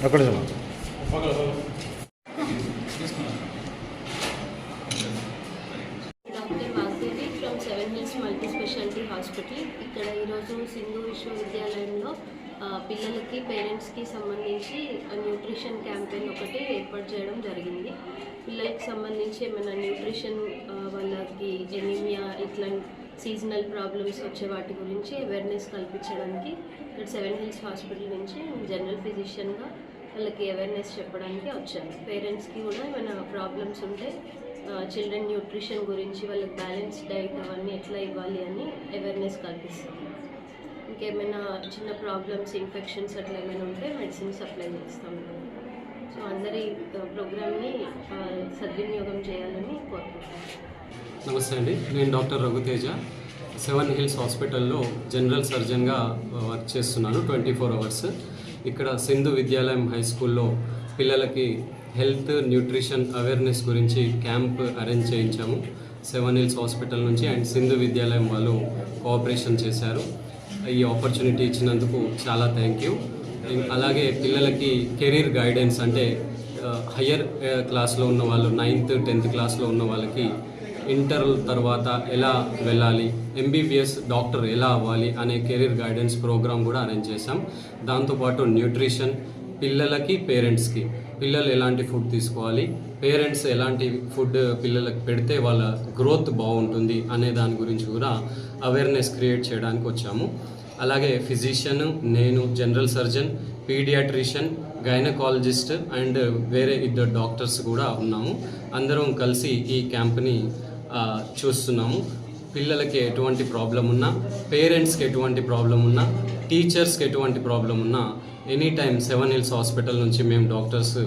అక్కడ doctor Vagdevi from seven hills multi speciality hospital. ఇక్కడ ఈరోజు సింధు విశ్వవిద్యాలయంలో పిల్లలకి పేరెంట్స్కి సంబంధించి న్యూట్రిషన్ క్యాంపెయిన్ ఒకటి ఏర్పాటు చేయడం జరిగింది. పిల్లలకి సంబంధించి ఏమైనా న్యూట్రిషన్ వాళ్ళకి ఎనీమియా ఇట్లా సీజనల్ ప్రాబ్లమ్స్ వచ్చే వాటి గురించి అవేర్నెస్ కల్పించడానికి ఇక్కడ సెవెన్ హిల్స్ హాస్పిటల్ నుంచి జనరల్ ఫిజిషియన్గా వాళ్ళకి అవేర్నెస్ చెప్పడానికి వచ్చాను. పేరెంట్స్కి కూడా ఏమైనా ప్రాబ్లమ్స్ ఉంటే చిల్డ్రన్ న్యూట్రిషన్ గురించి వాళ్ళకి బ్యాలెన్స్ డైట్ అవన్నీ ఎట్లా ఇవ్వాలి అని అవేర్నెస్ కల్పిస్తాం. ఇంకేమైనా చిన్న ప్రాబ్లమ్స్ ఇన్ఫెక్షన్స్ అట్లా ఏమైనా ఉంటే మెడిసిన్ సప్లై చేస్తాం. సో అందరి ప్రోగ్రామ్ని సద్వినియోగం చేయాలని కోరుకుంటున్నాను. నమస్తే అండి, నేను డాక్టర్ రఘుతేజ సెవెన్ హిల్స్ హాస్పిటల్లో జనరల్ సర్జన్గా వర్క్ చేస్తున్నాను 24 అవర్స్. ఇక్కడ సింధు విద్యాలయం హై స్కూల్లో పిల్లలకి హెల్త్ న్యూట్రిషన్ అవేర్నెస్ గురించి క్యాంప్ అరేంజ్ చేయించాము. సెవెన్ హిల్స్ హాస్పిటల్ నుంచి అండ్ సింధు విద్యాలయం వాళ్ళు కోఆపరేషన్ చేశారు. ఈ ఆపర్చునిటీ ఇచ్చినందుకు చాలా థ్యాంక్ యూ. అలాగే పిల్లలకి కెరీర్ గైడెన్స్ అంటే హయ్యర్ క్లాస్లో ఉన్న వాళ్ళు 9th 10th క్లాస్లో ఉన్న వాళ్ళకి ఇంటర్ తర్వాత ఎలా వెళ్ళాలి, ఎంబీబీఎస్ డాక్టర్ ఎలా అవ్వాలి అనే కెరీర్ గైడెన్స్ ప్రోగ్రామ్ కూడా అరేంజ్ చేశాం. దాంతోపాటు న్యూట్రిషన్ పిల్లలకి పేరెంట్స్కి పిల్లలు ఎలాంటి ఫుడ్ తీసుకోవాలి, పేరెంట్స్ ఎలాంటి ఫుడ్ పిల్లలకు పెడితే వాళ్ళ గ్రోత్ బాగుంటుంది అనే దాని గురించి కూడా అవేర్నెస్ క్రియేట్ చేయడానికి వచ్చాము. అలాగే ఫిజిషియన్, నేను general surgeon, paediatrician, gynaecologist and వేరే 2 డాక్టర్స్ కూడా ఉన్నాము. అందరం కలిసి ఈ క్యాంప్ని చూస్తున్నాము. పిల్లలకి ఎటువంటి ప్రాబ్లం ఉన్నా, పేరెంట్స్కి ఎటువంటి ప్రాబ్లం ఉన్నా, టీచర్స్కి ఎటువంటి ప్రాబ్లం ఉన్నా any time seven hills hospital నుంచి మేము డాక్టర్స్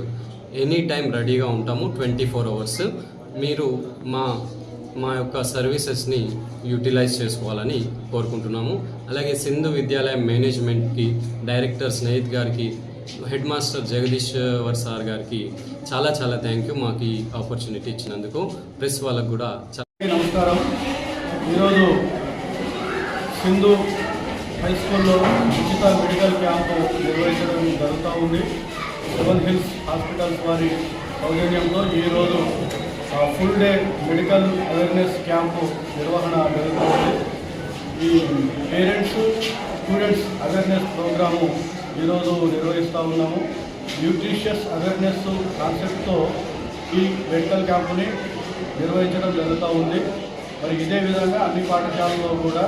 ఎనీ టైం రెడీగా ఉంటాము 24 అవర్స్. మీరు మా యొక్క సర్వీసెస్ని యూటిలైజ్ చేసుకోవాలని కోరుకుంటున్నాము. అలాగే సింధు విద్యాలయం మేనేజ్మెంట్కి, డైరెక్టర్ స్నేహిత్ గారికి, హెడ్ మాస్టర్ జగదీశ్వర్ సార్ గారికి చాలా చాలా థ్యాంక్ యూ మాకు ఈ ఆపర్చునిటీ ఇచ్చినందుకు. ప్రెస్ వాళ్ళకు కూడా నమస్కారం. ఈరోజు సింధు హై స్కూల్లో ఉచిత మెడికల్ క్యాంపు నిర్వహించడం జరుగుతూ ఉంది. సెవెన్ హిల్స్ హాస్పిటల్స్ వారి సౌజన్యంతో ఈరోజు full day medical awareness camp నిర్వహణ జరుగుతుంది. ఈ పేరెంట్స్ స్టూడెంట్స్ అవేర్నెస్ ప్రోగ్రాము ఈరోజు నిర్వహిస్తూ ఉన్నాము. న్యూట్రిషియస్ అవేర్నెస్ కాన్సెప్ట్తో ఈ మెడికల్ క్యాంపుని నిర్వహించడం జరుగుతూ ఉంది. మరి ఇదే విధంగా అన్ని పాఠశాలల్లో కూడా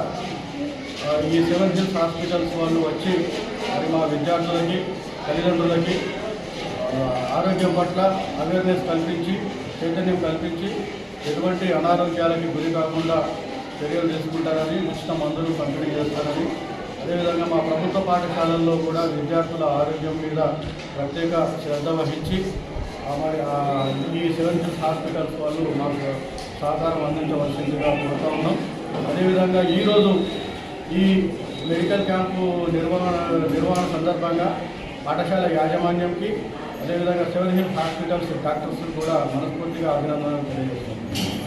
ఈ సెవెన్ హిల్స్ హాస్పిటల్స్ వాళ్ళు వచ్చి మరి మా విద్యార్థులకి, తల్లిదండ్రులకి ఆరోగ్యం పట్ల అవేర్నెస్ కల్పించి, చైతన్యం కల్పించి ఎటువంటి అనారోగ్యాలకి గురి కాకుండా చర్యలు తీసుకుంటారని, ఉచిత మందులు పంపిణీ చేస్తారని, అదేవిధంగా మా ప్రభుత్వ పాఠశాలల్లో కూడా విద్యార్థుల ఆరోగ్యం మీద ప్రత్యేక శ్రద్ధ వహించి మరి ఈ సెవెన్ హిల్స్ హాస్పిటల్స్ వాళ్ళు మాకు సహకారం అందించవలసిందిగా కోరుతూ ఉన్నాం. అదేవిధంగా ఈరోజు ఈ మెడికల్ క్యాంపు నిర్వహణ సందర్భంగా పాఠశాల యాజమాన్యంకి, అదేవిధంగా సెవెన్ హిల్స్ హాస్పిటల్స్ డాక్టర్స్ కూడా మనస్ఫూర్తిగా అభినందనలు తెలియజేస్తున్నాం.